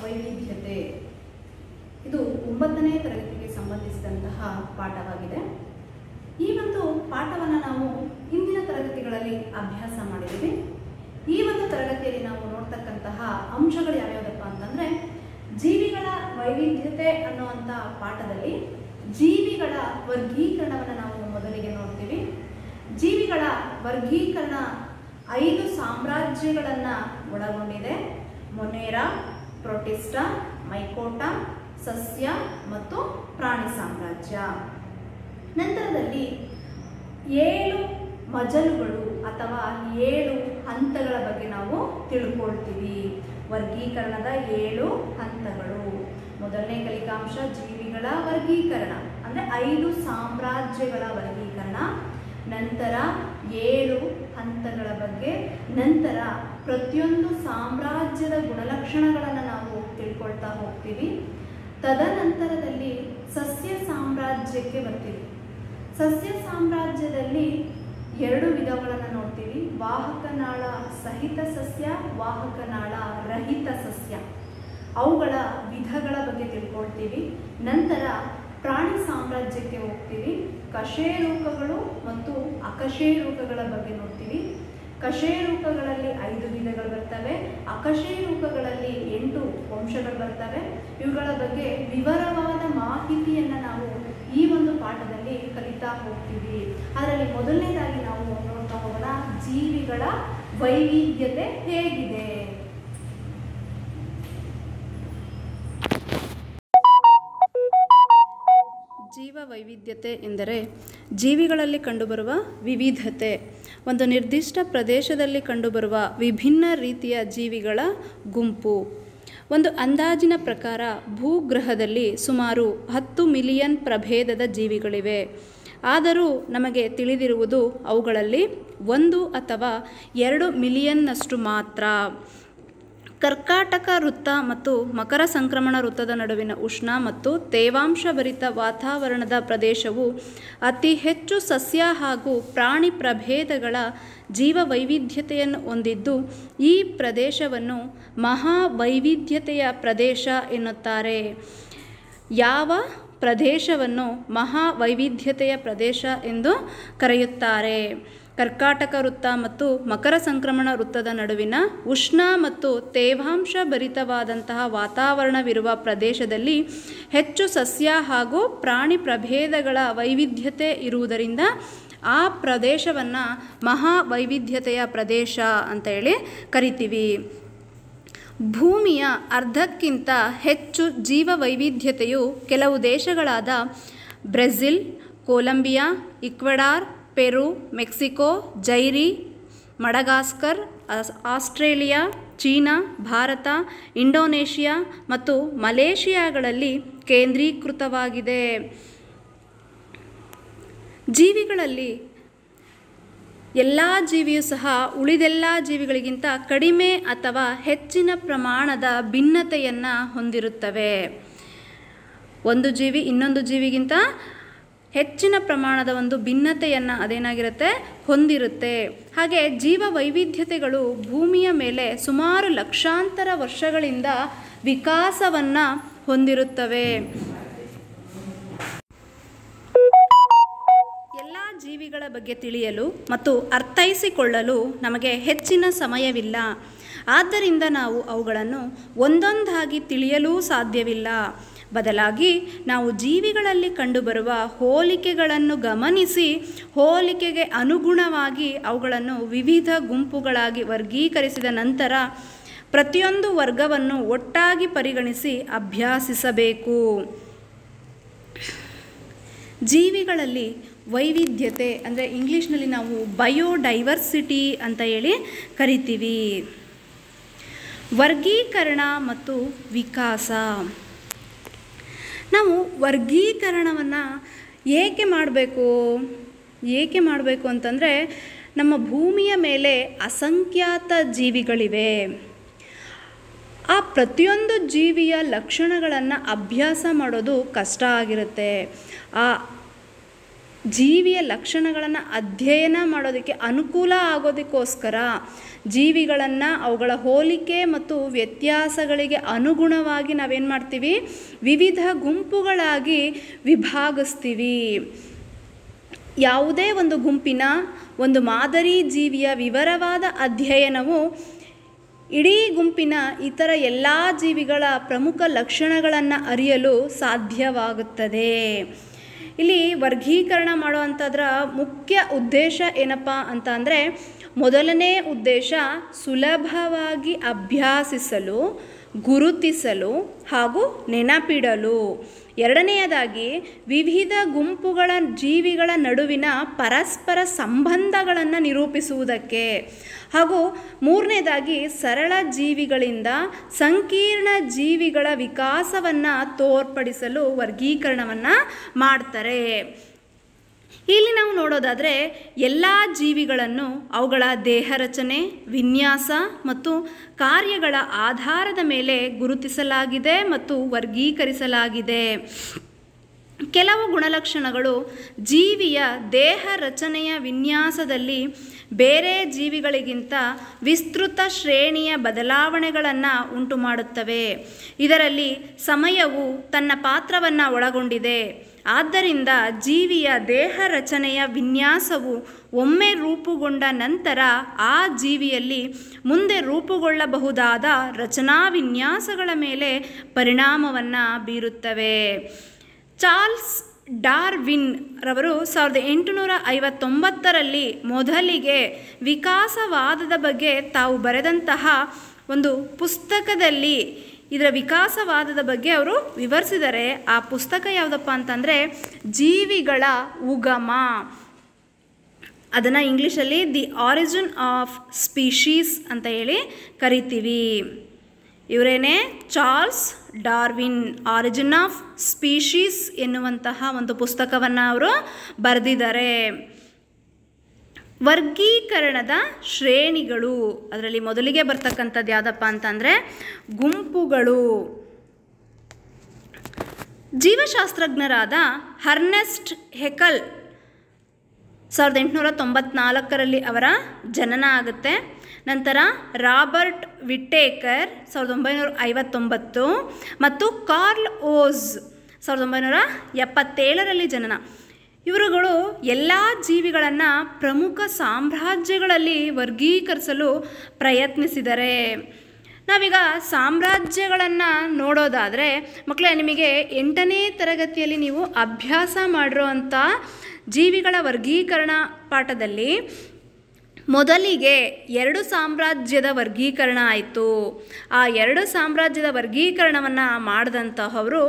ವೈವಿಧ್ಯತೆ ಇದು 9ನೇ ತರಗತಿಗೆ ಸಂಬಂಧಿಸಿದಂತಹ ಪಾಠವಾಗಿದೆ. ಈ ಒಂದು ಪಾಠವನ್ನು ನಾವು ಇಂದಿನ ತರಗತಿಗಳಲ್ಲಿ ಅಭ್ಯಾಸ ಮಾಡಿದ್ದೀವಿ. ಈ ಒಂದು ತರಗತಿಯಲ್ಲಿ ನಾವು ನೋಡ್ತಕ್ಕಂತಹ ಅಂಶಗಳು ಯಾವ್ಯಾವುದಪ್ಪ ಅಂತಂದರೆ, ಜೀವಿಗಳ ವೈವಿಧ್ಯತೆ ಅನ್ನುವಂಥ ಪಾಠದಲ್ಲಿ ಜೀವಿಗಳ ವರ್ಗೀಕರಣವನ್ನು ನಾವು ಮೊದಲಿಗೆ ನೋಡ್ತೀವಿ. ಜೀವಿಗಳ ವರ್ಗೀಕರಣ 5 ಸಾಮ್ರಾಜ್ಯಗಳನ್ನು ಒಳಗೊಂಡಿದೆ. ಮೊನೇರಾ, ಪ್ರೋಟಿಸ್ಟಾ, ಮೈಕೋಟಾ, ಸಸ್ಯ ಮತ್ತು ಪ್ರಾಣಿ ಸಾಮ್ರಾಜ್ಯ. ನಂತರದಲ್ಲಿ 7 ಮಜಲುಗಳು ಅಥವಾ 7 ಹಂತಗಳ ಬಗ್ಗೆ ನಾವು ತಿಳ್ಕೊಳ್ತೀವಿ. ವರ್ಗೀಕರಣದ 7 ಹಂತಗಳು. ಮೊದಲನೇ ಕಲಿಕಾಂಶ ಜೀವಿಗಳ ವರ್ಗೀಕರಣ ಅಂದರೆ 5 ಸಾಮ್ರಾಜ್ಯಗಳ ವರ್ಗೀಕರಣ. ನಂತರ 7 ಹಂತಗಳ ಬಗ್ಗೆ, ನಂತರ ಪ್ರತಿಯೊಂದು ಸಾಮ್ರಾಜ್ಯದ ಗುಣಲಕ್ಷಣಗಳನ್ನು ನಾವು ತಿಳ್ಕೊಳ್ತಾ ಹೋಗ್ತೀವಿ. ತದನಂತರದಲ್ಲಿ ಸಸ್ಯ ಸಾಮ್ರಾಜ್ಯಕ್ಕೆ ಬರ್ತೀವಿ. ಸಸ್ಯ ಸಾಮ್ರಾಜ್ಯದಲ್ಲಿ 2 ವಿಧಗಳನ್ನು ನೋಡ್ತೀವಿ. ವಾಹಕನಾಳ ಸಹಿತ ಸಸ್ಯ, ವಾಹಕನಾಳ ರಹಿತ ಸಸ್ಯ. ಅವುಗಳ ವಿಧಗಳ ಬಗ್ಗೆ ತಿಳ್ಕೊಳ್ತೀವಿ. ನಂತರ ಪ್ರಾಣಿ ಸಾಮ್ರಾಜ್ಯಕ್ಕೆ ಹೋಗ್ತೀವಿ. ಕಶೇರುಕಗಳು ಮತ್ತು ಅಕಶೇರುಕಗಳ ಬಗ್ಗೆ ನೋಡ್ತೀವಿ. ಕಶೇರುಕಗಳಲ್ಲಿ 5 ವಿಧಗಳು ಬರ್ತವೆ. ಅಕಶೇರುಕಗಳಲ್ಲಿ 8 ವಂಶಗಳು ಬರ್ತವೆ. ಇವುಗಳ ಬಗ್ಗೆ ವಿವರವಾದ ಮಾಹಿತಿಯನ್ನು ನಾವು ಈ ಒಂದು ಪಾಠದಲ್ಲಿ ಕಲಿತಾ ಹೋಗ್ತೀವಿ. ಅದರಲ್ಲಿ ಮೊದಲನೇದಾಗಿ ನಾವು ನೋಡ್ತಾ ಹೋಗೋಣ, ಜೀವಿಗಳ ವೈವಿಧ್ಯತೆ ಹೇಗಿದೆ. ಜೀವ ವೈವಿಧ್ಯತೆ ಎಂದರೆ ಜೀವಿಗಳಲ್ಲಿ ಕಂಡುಬರುವ ವಿವಿಧತೆ. ಒಂದು ನಿರ್ದಿಷ್ಟ ಪ್ರದೇಶದಲ್ಲಿ ಕಂಡುಬರುವ ವಿಭಿನ್ನ ರೀತಿಯ ಜೀವಿಗಳ ಗುಂಪು. ಒಂದು ಅಂದಾಜಿನ ಪ್ರಕಾರ ಭೂಗ್ರಹದಲ್ಲಿ ಸುಮಾರು 10 ಮಿಲಿಯನ್ ಪ್ರಭೇದದ ಜೀವಿಗಳಿವೆ. ಆದರೂ ನಮಗೆ ತಿಳಿದಿರುವುದು ಅವುಗಳಲ್ಲಿ 1 ಅಥವಾ 2 ಮಿಲಿಯನ್ನಷ್ಟು ಮಾತ್ರ. ಕರ್ಕಾಟಕ ವೃತ್ತ ಮತ್ತು ಮಕರ ಸಂಕ್ರಮಣ ವೃತ್ತದ ನಡುವಿನ ಉಷ್ಣ ಮತ್ತು ತೇವಾಂಶಭರಿತ ವಾತಾವರಣದ ಪ್ರದೇಶವು ಅತಿ ಹೆಚ್ಚು ಸಸ್ಯ ಹಾಗೂ ಪ್ರಾಣಿ ಪ್ರಭೇದಗಳ ಜೀವ ವೈವಿಧ್ಯತೆಯನ್ನು ಹೊಂದಿದ್ದು, ಈ ಪ್ರದೇಶವನ್ನು ಮಹಾವೈವಿಧ್ಯತೆಯ ಪ್ರದೇಶ ಎನ್ನುತ್ತಾರೆ. ಯಾವ ಪ್ರದೇಶವನ್ನು ಮಹಾವೈವಿಧ್ಯತೆಯ ಪ್ರದೇಶ ಎಂದು ಕರೆಯುತ್ತಾರೆ? ಕರ್ಕಾಟಕ ವೃತ್ತ ಮತ್ತು ಮಕರ ಸಂಕ್ರಮಣ ವೃತ್ತದ ನಡುವಿನ ಉಷ್ಣ ಮತ್ತು ತೇವಾಂಶ ಭರಿತವಾದಂತಹ ವಾತಾವರಣವಿರುವ ಪ್ರದೇಶದಲ್ಲಿ ಹೆಚ್ಚು ಸಸ್ಯ ಹಾಗೂ ಪ್ರಾಣಿ ಪ್ರಭೇದಗಳ ವೈವಿಧ್ಯತೆ ಇರುವುದರಿಂದ ಆ ಪ್ರದೇಶವನ್ನು ಮಹಾವೈವಿಧ್ಯತೆಯ ಪ್ರದೇಶ ಅಂತ ಹೇಳಿ ಕರಿತೀವಿ. ಭೂಮಿಯ ಅರ್ಧಕ್ಕಿಂತ ಹೆಚ್ಚು ಜೀವ ವೈವಿಧ್ಯತೆಯು ಕೆಲವು ದೇಶಗಳಾದ Brazil, Colombia, Ecuador, Peru, Mexico, Zaire, Madagascar, Australia, China, Bharat, Indonesia ಮತ್ತು ಮಲೇಷಿಯಾಗಳಲ್ಲಿ ಕೇಂದ್ರೀಕೃತವಾಗಿದೆ. ಜೀವಿಗಳಲ್ಲಿ ಎಲ್ಲ ಜೀವಿಯೂ ಸಹ ಉಳಿದೆಲ್ಲ ಜೀವಿಗಳಿಗಿಂತ ಕಡಿಮೆ ಅಥವಾ ಹೆಚ್ಚಿನ ಪ್ರಮಾಣದ ಭಿನ್ನತೆಯನ್ನು ಹೊಂದಿರುತ್ತವೆ. ಒಂದು ಜೀವಿ ಇನ್ನೊಂದು ಜೀವಿಗಿಂತ ಹೆಚ್ಚಿನ ಪ್ರಮಾಣದ ಒಂದು ಭಿನ್ನತೆಯನ್ನು ಅದೇನಾಗಿರುತ್ತೆ ಹೊಂದಿರುತ್ತೆ. ಹಾಗೆ ಜೀವ ವೈವಿಧ್ಯತೆಗಳು ಭೂಮಿಯ ಮೇಲೆ ಸುಮಾರು ಲಕ್ಷಾಂತರ ವರ್ಷಗಳಿಂದ ವಿಕಾಸವನ್ನು ಹೊಂದಿರುತ್ತವೆ. ಎಲ್ಲ ಜೀವಿಗಳ ಬಗ್ಗೆ ತಿಳಿಯಲು ಮತ್ತು ಅರ್ಥೈಸಿಕೊಳ್ಳಲು ನಮಗೆ ಹೆಚ್ಚಿನ ಸಮಯವಿಲ್ಲ. ಆದ್ದರಿಂದ ನಾವು ಅವುಗಳನ್ನು ಒಂದೊಂದಾಗಿ ತಿಳಿಯಲೂ ಸಾಧ್ಯವಿಲ್ಲ. ಬದಲಾಗಿ ನಾವು ಜೀವಿಗಳಲ್ಲಿ ಕಂಡುಬರುವ ಹೋಲಿಕೆಗಳನ್ನು ಗಮನಿಸಿ ಹೋಲಿಕೆಗೆ ಅನುಗುಣವಾಗಿ ಅವುಗಳನ್ನು ವಿವಿಧ ಗುಂಪುಗಳಾಗಿ ವರ್ಗೀಕರಿಸಿದ ನಂತರ ಪ್ರತಿಯೊಂದು ವರ್ಗವನ್ನು ಒಟ್ಟಾಗಿ ಪರಿಗಣಿಸಿ ಅಭ್ಯಾಸಿಸಬೇಕು. ಜೀವಿಗಳಲ್ಲಿ ವೈವಿಧ್ಯತೆ ಅಂದರೆ ಇಂಗ್ಲೀಷ್ನಲ್ಲಿ ನಾವು ಬಯೋಡೈವರ್ಸಿಟಿ ಅಂತ ಹೇಳಿ ಕರಿತೀವಿ. ವರ್ಗೀಕರಣ ಮತ್ತು ವಿಕಾಸ. ನಾವು ವರ್ಗೀಕರಣವನ್ನು ಏಕೆ ಮಾಡಬೇಕು ಅಂತಂದರೆ, ನಮ್ಮ ಭೂಮಿಯ ಮೇಲೆ ಅಸಂಖ್ಯಾತ ಜೀವಿಗಳಿವೆ. ಆ ಪ್ರತಿಯೊಂದು ಜೀವಿಯ ಲಕ್ಷಣಗಳನ್ನು ಅಭ್ಯಾಸ ಮಾಡೋದು ಕಷ್ಟ ಆಗಿರುತ್ತೆ. ಜೀವಿಯ ಲಕ್ಷಣಗಳನ್ನು ಅಧ್ಯಯನ ಮಾಡೋದಕ್ಕೆ ಅನುಕೂಲ ಆಗೋದಕ್ಕೋಸ್ಕರ ಜೀವಿಗಳನ್ನು ಅವುಗಳ ಹೋಲಿಕೆ ಮತ್ತು ವ್ಯತ್ಯಾಸಗಳಿಗೆ ಅನುಗುಣವಾಗಿ ನಾವೇನು ಮಾಡ್ತೀವಿ, ವಿವಿಧ ಗುಂಪುಗಳಾಗಿ ವಿಭಾಗಿಸ್ತೀವಿ. ಯಾವುದೇ ಒಂದು ಗುಂಪಿನ ಒಂದು ಮಾದರಿ ಜೀವಿಯ ವಿವರವಾದ ಅಧ್ಯಯನವು ಇಡೀ ಗುಂಪಿನ ಇತರ ಎಲ್ಲ ಜೀವಿಗಳ ಪ್ರಮುಖ ಲಕ್ಷಣಗಳನ್ನು ಅರಿಯಲು ಸಾಧ್ಯವಾಗುತ್ತದೆ. ಇಲ್ಲಿ ವರ್ಗೀಕರಣ ಮಾಡುವಂಥದ್ರ ಮುಖ್ಯ ಉದ್ದೇಶ ಏನಪ್ಪ ಅಂತ ಅಂದರೆ, ಮೊದಲನೇ ಉದ್ದೇಶ ಸುಲಭವಾಗಿ ಅಭ್ಯಾಸಿಸಲು, ಗುರುತಿಸಲು ಹಾಗೂ ನೆನಪಿಡಲು. ಎರಡನೆಯದಾಗಿ ವಿವಿಧ ಗುಂಪುಗಳ ಜೀವಿಗಳ ನಡುವಿನ ಪರಸ್ಪರ ಸಂಬಂಧಗಳನ್ನು ನಿರೂಪಿಸುವುದಕ್ಕೆ, ಹಾಗೂ ಮೂರನೇದಾಗಿ ಸರಳ ಜೀವಿಗಳಿಂದ ಸಂಕೀರ್ಣ ಜೀವಿಗಳ ವಿಕಾಸವನ್ನು ತೋರ್ಪಡಿಸಲು ವರ್ಗೀಕರಣವನ್ನು ಮಾಡ್ತಾರೆ. ಇಲ್ಲಿ ನಾವು ನೋಡೋದಾದರೆ ಎಲ್ಲ ಜೀವಿಗಳನ್ನು ಅವುಗಳ ದೇಹ ರಚನೆ, ವಿನ್ಯಾಸ ಮತ್ತು ಕಾರ್ಯಗಳ ಆಧಾರದ ಮೇಲೆ ಗುರುತಿಸಲಾಗಿದೆ ಮತ್ತು ವರ್ಗೀಕರಿಸಲಾಗಿದೆ. ಕೆಲವು ಗುಣಲಕ್ಷಣಗಳು ಜೀವಿಯ ದೇಹ ರಚನೆಯ ವಿನ್ಯಾಸದಲ್ಲಿ ಬೇರೆ ಜೀವಿಗಳಿಗಿಂತ ವಿಸ್ತೃತ ಶ್ರೇಣಿಯ ಬದಲಾವಣೆಗಳನ್ನು ಉಂಟು ಮಾಡುತ್ತವೆ. ಇದರಲ್ಲಿ ಸಮಯವು ತನ್ನ ಪಾತ್ರವನ್ನು ಒಳಗೊಂಡಿದೆ. ಆದ್ದರಿಂದ ಜೀವಿಯ ದೇಹ ರಚನೆಯ ವಿನ್ಯಾಸವು ಒಮ್ಮೆ ರೂಪುಗೊಂಡ ನಂತರ ಆ ಜೀವಿಯಲ್ಲಿ ಮುಂದೆ ರೂಪುಗೊಳ್ಳಬಹುದಾದ ರಚನಾ ವಿನ್ಯಾಸಗಳ ಮೇಲೆ ಪರಿಣಾಮವನ್ನು ಬೀರುತ್ತವೆ. ಚಾರ್ಲ್ಸ್ ಡಾರ್ವಿನ್ ರವರು 1859ರಲ್ಲಿ ಮೊದಲಿಗೆ ವಿಕಾಸವಾದದ ಬಗ್ಗೆ ತಾವು ಬರೆದಂತಹ ಒಂದು ಪುಸ್ತಕದಲ್ಲಿ ಇದರ ವಿಕಾಸವಾದದ ಬಗ್ಗೆ ಅವರು ವಿವರಿಸಿದ್ದಾರೆ. ಆ ಪುಸ್ತಕ ಯಾವುದಪ್ಪ ಅಂತಂದರೆ ಜೀವಿಗಳ ಉಗಮ. ಅದನ್ನು ಇಂಗ್ಲೀಷಲ್ಲಿ ದಿ ಆರಿಜಿನ್ ಆಫ್ ಸ್ಪೀಶೀಸ್ ಅಂತ ಹೇಳಿ ಕರಿತೀವಿ. ಇವರೇನೇ Charles Darwin origin of species ಎನ್ನುವಂತಹ ಒಂದು ಪುಸ್ತಕವನ್ನು ಅವರು ಬರೆದಿದ್ದಾರೆ. ವರ್ಗೀಕರಣದ ಶ್ರೇಣಿಗಳು, ಅದರಲ್ಲಿ ಮೊದಲಿಗೆ ಬರ್ತಕ್ಕಂಥದ್ದು ಯಾವುದಪ್ಪ ಅಂತಂದರೆ ಗುಂಪುಗಳು. ಜೀವಶಾಸ್ತ್ರಜ್ಞರಾದ ಹರ್ನೆಸ್ಟ್ ಹೆಕಲ್ 1894ರಲ್ಲಿ ಅವರ ಜನನ ಆಗುತ್ತೆ. ನಂತರ ರಾಬರ್ಟ್ ವಿಟೇಕರ್ 1959 ಮತ್ತು ಕಾರ್ಲ್ ಓಜ್ 1977ರಲ್ಲಿ ಜನನ. ಇವರುಗಳು ಎಲ್ಲ ಜೀವಿಗಳನ್ನು ಪ್ರಮುಖ ಸಾಮ್ರಾಜ್ಯಗಳಲ್ಲಿ ವರ್ಗೀಕರಿಸಲು ಪ್ರಯತ್ನಿಸಿದ್ದಾರೆ. ನಾವೀಗ ಸಾಮ್ರಾಜ್ಯಗಳನ್ನು ನೋಡೋದಾದರೆ ಮಕ್ಕಳೇ, ನಿಮಗೆ 8ನೇ ತರಗತಿಯಲ್ಲಿ ನೀವು ಅಭ್ಯಾಸ ಮಾಡಿರೋವಂಥ ಜೀವಿಗಳ ವರ್ಗೀಕರಣ ಪಾಠದಲ್ಲಿ ಮೊದಲಿಗೆ 2 ಸಾಮ್ರಾಜ್ಯದ ವರ್ಗೀಕರಣ ಆಯಿತು. ಆ 2 ಸಾಮ್ರಾಜ್ಯದ ವರ್ಗೀಕರಣವನ್ನು ಮಾಡಿದಂತಹವರು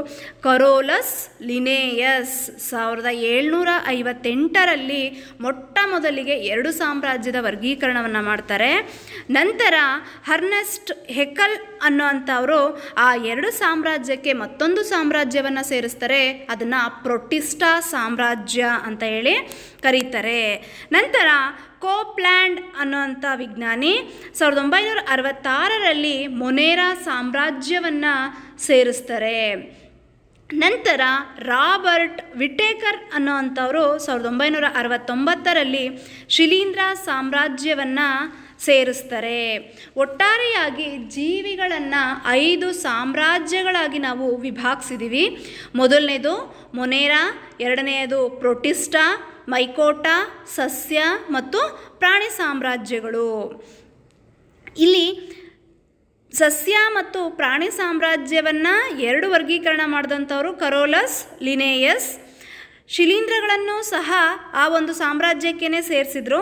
ಕರೋಲಸ್ ಲಿನೇಯಸ್ 1758ರಲ್ಲಿ ಮೊಟ್ಟ ಮೊದಲಿಗೆ 2 ಸಾಮ್ರಾಜ್ಯದ ವರ್ಗೀಕರಣವನ್ನು ಮಾಡ್ತಾರೆ. ನಂತರ ಹರ್ನೆಸ್ಟ್ ಹೆಕಲ್ ಅನ್ನೋವಂಥವರು ಆ 2 ಸಾಮ್ರಾಜ್ಯಕ್ಕೆ ಮತ್ತೊಂದು ಸಾಮ್ರಾಜ್ಯವನ್ನು ಸೇರಿಸ್ತಾರೆ. ಅದನ್ನು ಪ್ರೊಟಿಸ್ಟಾ ಸಾಮ್ರಾಜ್ಯ ಅಂತ ಹೇಳಿ ಕರೀತಾರೆ. ನಂತರ ಕೋಪ್ಲ್ಯಾಂಡ್ ಅನ್ನೋಂಥ ವಿಜ್ಞಾನಿ 1966ರಲ್ಲಿ ಮೊನೇರಾ ಸಾಮ್ರಾಜ್ಯವನ್ನು ಸೇರಿಸ್ತಾರೆ. ನಂತರ ರಾಬರ್ಟ್ ವಿಟೇಕರ್ ಅನ್ನೋವಂಥವರು 1969ರಲ್ಲಿ ಶಿಲೀಂಧ್ರ ಸಾಮ್ರಾಜ್ಯವನ್ನು ಸೇರಿಸ್ತಾರೆ. ಒಟ್ಟಾರೆಯಾಗಿ ಜೀವಿಗಳನ್ನು 5 ಸಾಮ್ರಾಜ್ಯಗಳಾಗಿ ನಾವು ವಿಭಾಗಿಸಿದ್ದೀವಿ. ಮೊದಲನೇದು ಮೊನೇರಾ, ಎರಡನೆಯದು ಪ್ರೊಟಿಸ್ಟಾ, ಮೈಕೋಟಾ, ಸಸ್ಯ ಮತ್ತು ಪ್ರಾಣಿ ಸಾಮ್ರಾಜ್ಯಗಳು. ಇಲ್ಲಿ ಸಸ್ಯ ಮತ್ತು ಪ್ರಾಣಿ ಸಾಮ್ರಾಜ್ಯವನ್ನು 2 ವರ್ಗೀಕರಣ ಮಾಡಿದಂಥವರು ಕರೋಲಸ್ ಲಿನೇಯಸ್. ಶಿಲೀಂಧ್ರಗಳನ್ನು ಸಹ ಆ ಒಂದು ಸಾಮ್ರಾಜ್ಯಕ್ಕೇ ಸೇರಿಸಿದ್ರು.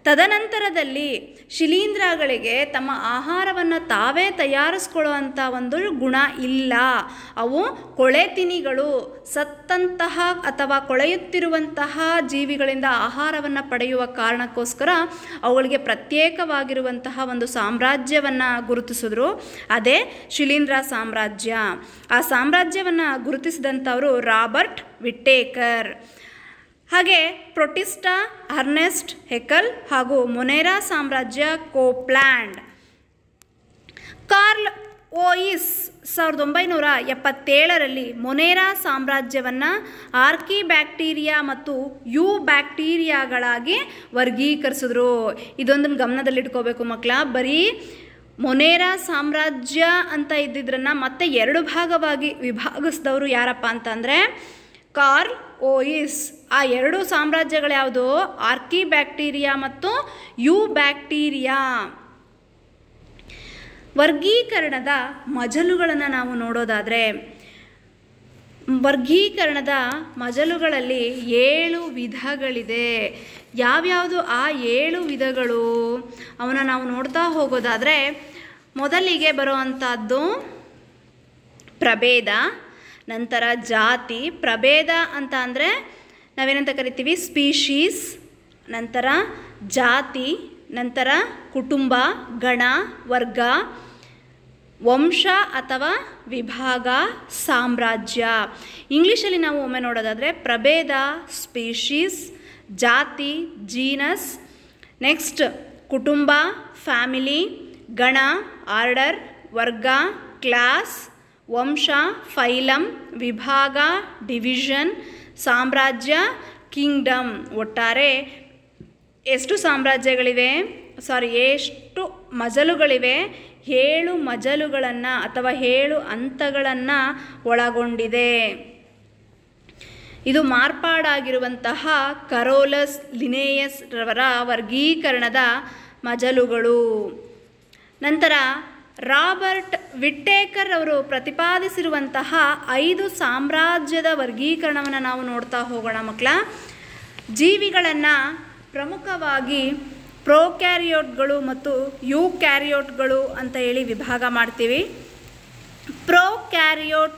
ತದನಂತರದಲ್ಲಿ ಶಿಲೀಂಧ್ರಗಳಿಗೆ ತಮ್ಮ ಆಹಾರವನ್ನು ತಾವೇ ತಯಾರಿಸ್ಕೊಳ್ಳುವಂಥ ಒಂದು ಗುಣ ಇಲ್ಲ. ಅವು ಕೊಳೆತಿನಿಗಳು, ಸತ್ತಂತಹ ಅಥವಾ ಕೊಳೆಯುತ್ತಿರುವಂತಹ ಜೀವಿಗಳಿಂದ ಆಹಾರವನ್ನು ಪಡೆಯುವ ಕಾರಣಕ್ಕೋಸ್ಕರ ಅವುಗಳಿಗೆ ಪ್ರತ್ಯೇಕವಾಗಿರುವಂತಹ ಒಂದು ಸಾಮ್ರಾಜ್ಯವನ್ನು ಗುರುತಿಸಿದ್ರು. ಅದೇ ಶಿಲೀಂಧ್ರ ಸಾಮ್ರಾಜ್ಯ. ಆ ಸಾಮ್ರಾಜ್ಯವನ್ನು ಗುರುತಿಸಿದಂಥವರು ರಾಬರ್ಟ್ ವಿಟೇಕರ್. ಹಾಗೆ ಪ್ರೊಟಿಸ್ಟಾ ಹರ್ನೆಸ್ಟ್ ಹೆಕಲ್ ಹಾಗೂ ಮೊನೇರಾ ಸಾಮ್ರಾಜ್ಯ ಕೋಪ್ಲ್ಯಾಂಡ್. ಕಾರ್ಲ್ ಓಯಿಸ್ 1977ರಲ್ಲಿ ಮೊನೇರಾ ಸಾಮ್ರಾಜ್ಯವನ್ನು ಆರ್ಕಿಬ್ಯಾಕ್ಟೀರಿಯಾ ಮತ್ತು ಯು ಬ್ಯಾಕ್ಟೀರಿಯಾಗಳಾಗಿ ವರ್ಗೀಕರಿಸಿದ್ರು. ಇದೊಂದನ್ನು ಗಮನದಲ್ಲಿಟ್ಕೋಬೇಕು ಮಕ್ಕಳ. ಬರೀ ಮೊನೇರಾ ಸಾಮ್ರಾಜ್ಯ ಅಂತ ಇದ್ದಿದ್ರನ್ನು ಮತ್ತೆ 2 ಭಾಗವಾಗಿ ವಿಭಾಗಿಸಿದವರು ಯಾರಪ್ಪ ಅಂತಂದರೆ ಕಾರ್ಲ್ ಓಯಿಸ್. ಆ 2 ಸಾಮ್ರಾಜ್ಯಗಳು ಯಾವುದು? ಆರ್ಕಿಬ್ಯಾಕ್ಟೀರಿಯಾ ಮತ್ತು ಯು ಬ್ಯಾಕ್ಟೀರಿಯಾ. ವರ್ಗೀಕರಣದ ಮಜಲುಗಳನ್ನು ನಾವು ನೋಡೋದಾದರೆ, ವರ್ಗೀಕರಣದ ಮಜಲುಗಳಲ್ಲಿ 7 ವಿಧಗಳಿದೆ. ಯಾವ್ಯಾವುದು ಆ 7 ವಿಧಗಳು ಅವನ್ನ ನಾವು ನೋಡ್ತಾ ಹೋಗೋದಾದರೆ, ಮೊದಲಿಗೆ ಬರುವಂಥದ್ದು ಪ್ರಭೇದ, ನಂತರ ಜಾತಿ. ಪ್ರಭೇದ ಅಂತ ಅಂದರೆ ನಾವೇನಂತ ಕರಿತೀವಿ? ಸ್ಪೀಶೀಸ್. ನಂತರ ಜಾತಿ, ನಂತರ ಕುಟುಂಬ, ಗಣ, ವರ್ಗ, ವಂಶ ಅಥವಾ ವಿಭಾಗ, ಸಾಮ್ರಾಜ್ಯ. ಇಂಗ್ಲೀಷಲ್ಲಿ ನಾವು ಒಮ್ಮೆ ನೋಡೋದಾದರೆ ಪ್ರಭೇದ ಸ್ಪೀಶೀಸ್, ಜಾತಿ ಜೀನಸ್, ನೆಕ್ಸ್ಟ್ ಕುಟುಂಬ ಫ್ಯಾಮಿಲಿ, ಗಣ ಆರ್ಡರ್, ವರ್ಗ ಕ್ಲಾಸ್, ವಂಶ ಫೈಲಮ್, ವಿಭಾಗ ಡಿವಿಷನ್, ಸಾಮ್ರಾಜ್ಯ ಕಿಂಗ್ಡಮ್. ಒಟ್ಟಾರೆ ಎಷ್ಟು ಸಾಮ್ರಾಜ್ಯಗಳಿವೆ? ಎಷ್ಟು ಮಜಲುಗಳಿವೆ? 7 ಮಜಲುಗಳನ್ನು ಅಥವಾ 7 ಹಂತಗಳನ್ನು ಒಳಗೊಂಡಿದೆ. ಇದು ಮಾರ್ಪಾಡಾಗಿರುವಂತಹ ಕರೋಲಸ್ ಲಿನೇಯಸ್ ರವರ ವರ್ಗೀಕರಣದ ಮಜಲುಗಳು. ನಂತರ ರಾಬರ್ಟ್ ವಿಟ್ಟೇಕರ್ ಅವರು ಪ್ರತಿಪಾದಿಸಿರುವಂತಹ 5 ಸಾಮ್ರಾಜ್ಯದ ವರ್ಗೀಕರಣವನ್ನು ನಾವು ನೋಡ್ತಾ ಹೋಗೋಣ ಮಕ್ಕಳ. ಜೀವಿಗಳನ್ನು ಪ್ರಮುಖವಾಗಿ ಪ್ರೋಕ್ಯಾರಿಯೋಟ್ಗಳು ಮತ್ತು ಯೂಕ್ಯಾರಿಯೋಟ್ಗಳು ಅಂತ ಹೇಳಿ ವಿಭಾಗ ಮಾಡ್ತೀವಿ. ಪ್ರೋಕ್ಯಾರಿಯೋಟ್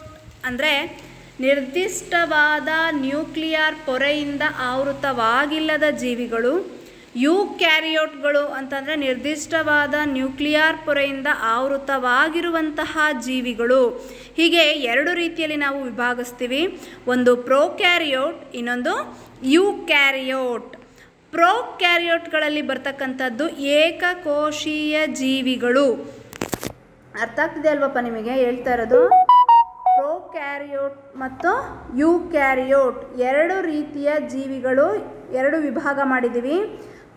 ಅಂದರೆ ನಿರ್ದಿಷ್ಟವಾದ ನ್ಯೂಕ್ಲಿಯರ್ ಪೊರೆಯಿಂದ ಆವೃತವಾಗಿಲ್ಲದ ಜೀವಿಗಳು. ಯೂಕ್ಯಾರಿಯೋಟ್ಗಳು ಅಂತಂದರೆ ನಿರ್ದಿಷ್ಟವಾದ ನ್ಯೂಕ್ಲಿಯರ್ ಪೊರೆಯಿಂದ ಆವೃತವಾಗಿರುವಂತಹ ಜೀವಿಗಳು. ಹೀಗೆ 2 ರೀತಿಯಲ್ಲಿ ನಾವು ವಿಭಾಗಿಸ್ತೀವಿ. ಒಂದು ಪ್ರೋಕ್ಯಾರಿಯೋಟ್, ಇನ್ನೊಂದು ಯೂಕ್ಯಾರಿಯೋಟ್. ಪ್ರೋಕ್ಯಾರಿಯೋಟ್ಗಳಲ್ಲಿ ಬರ್ತಕ್ಕಂಥದ್ದು ಏಕಕೋಶೀಯ ಜೀವಿಗಳು. ಅರ್ಥ ಆಗ್ತಿದೆ ಅಲ್ವಪ್ಪ ನಿಮಗೆ ಹೇಳ್ತಾ ಇರೋದು? ಪ್ರೋಕ್ಯಾರಿಯೋಟ್ ಮತ್ತು ಯೂಕ್ಯಾರಿಯೋಟ್ 2 ರೀತಿಯ ಜೀವಿಗಳು, 2 ವಿಭಾಗ ಮಾಡಿದ್ದೀವಿ.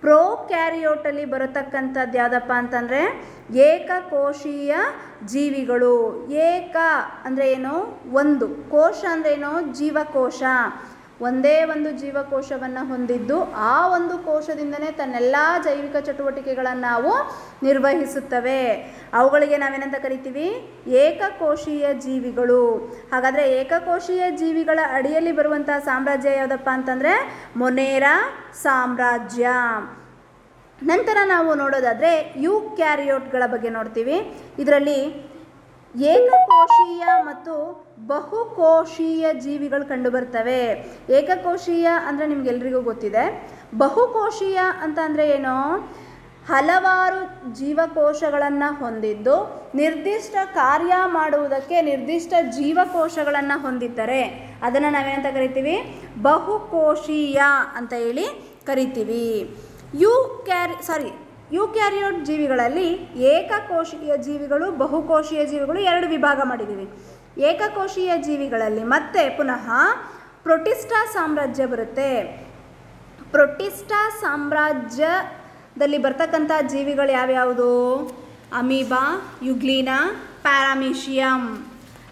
ಪ್ರೋಕ್ಯಾರಿಯೋಟಲ್ಲಿ ಬರತಕ್ಕಂಥದ್ದು ಯಾವುದಪ್ಪ ಅಂತಂದರೆ ಏಕಕೋಶೀಯ ಜೀವಿಗಳು. ಏಕ ಅಂದರೆ ಏನು? ಒಂದು. ಕೋಶ ಅಂದರೆ ಏನು? ಜೀವಕೋಶ. ಒಂದೇ ಒಂದು ಜೀವಕೋಶವನ್ನು ಹೊಂದಿದ್ದು ಆ ಒಂದು ಕೋಶದಿಂದನೇ ತನ್ನೆಲ್ಲ ಜೈವಿಕ ಚಟುವಟಿಕೆಗಳನ್ನು ನಾವು ನಿರ್ವಹಿಸುತ್ತವೆ. ಅವುಗಳಿಗೆ ನಾವೇನಂತ ಕರಿತೀವಿ? ಏಕಕೋಶೀಯ ಜೀವಿಗಳು. ಹಾಗಾದರೆ ಏಕಕೋಶೀಯ ಜೀವಿಗಳ ಅಡಿಯಲ್ಲಿ ಬರುವಂತಹ ಸಾಮ್ರಾಜ್ಯ ಯಾವುದಪ್ಪ ಅಂತಂದರೆ ಮೊನೇರಾ ಸಾಮ್ರಾಜ್ಯ. ನಂತರ ನಾವು ನೋಡೋದಾದರೆ ಯೂಕ್ಯಾರಿಯೋಟ್ಗಳ ಬಗ್ಗೆ ನೋಡ್ತೀವಿ. ಇದರಲ್ಲಿ ಏಕಕೋಶೀಯ ಮತ್ತು ಬಹುಕೋಶೀಯ ಜೀವಿಗಳು ಕಂಡುಬರ್ತವೆ. ಏಕಕೋಶೀಯ ಅಂದರೆ ನಿಮಗೆಲ್ರಿಗೂ ಗೊತ್ತಿದೆ. ಬಹುಕೋಶೀಯ ಅಂತ ಅಂದರೆ ಏನು? ಹಲವಾರು ಜೀವಕೋಶಗಳನ್ನು ಹೊಂದಿದ್ದು ನಿರ್ದಿಷ್ಟ ಕಾರ್ಯ ಮಾಡುವುದಕ್ಕೆ ನಿರ್ದಿಷ್ಟ ಜೀವಕೋಶಗಳನ್ನು ಹೊಂದಿದ್ದರೆ ಅದನ್ನು ನಾವೇನಂತ ಕರಿತೀವಿ? ಬಹುಕೋಶೀಯ ಅಂತ ಹೇಳಿ ಕರಿತೀವಿ. ಯೂಕ್ಯಾರಿಯೋಟ್ ಜೀವಿಗಳಲ್ಲಿ ಏಕಕೋಶೀಯ ಜೀವಿಗಳು, ಬಹುಕೋಶೀಯ ಜೀವಿಗಳು 2 ವಿಭಾಗ ಮಾಡಿದ್ದೀವಿ. ಏಕಕೋಶೀಯ ಜೀವಿಗಳಲ್ಲಿ ಮತ್ತೆ ಪುನಃ ಪ್ರೊಟಿಸ್ಟಾ ಸಾಮ್ರಾಜ್ಯ ಬರುತ್ತೆ. ಪ್ರೊಟಿಸ್ಟಾ ಸಾಮ್ರಾಜ್ಯದಲ್ಲಿ ಬರ್ತಕ್ಕಂಥ ಜೀವಿಗಳು ಯಾವ್ಯಾವುದು? ಅಮೀಬಾ, ಯುಗ್ಲಿನಾ, ಪ್ಯಾರಾಮೀಷಿಯಮ್.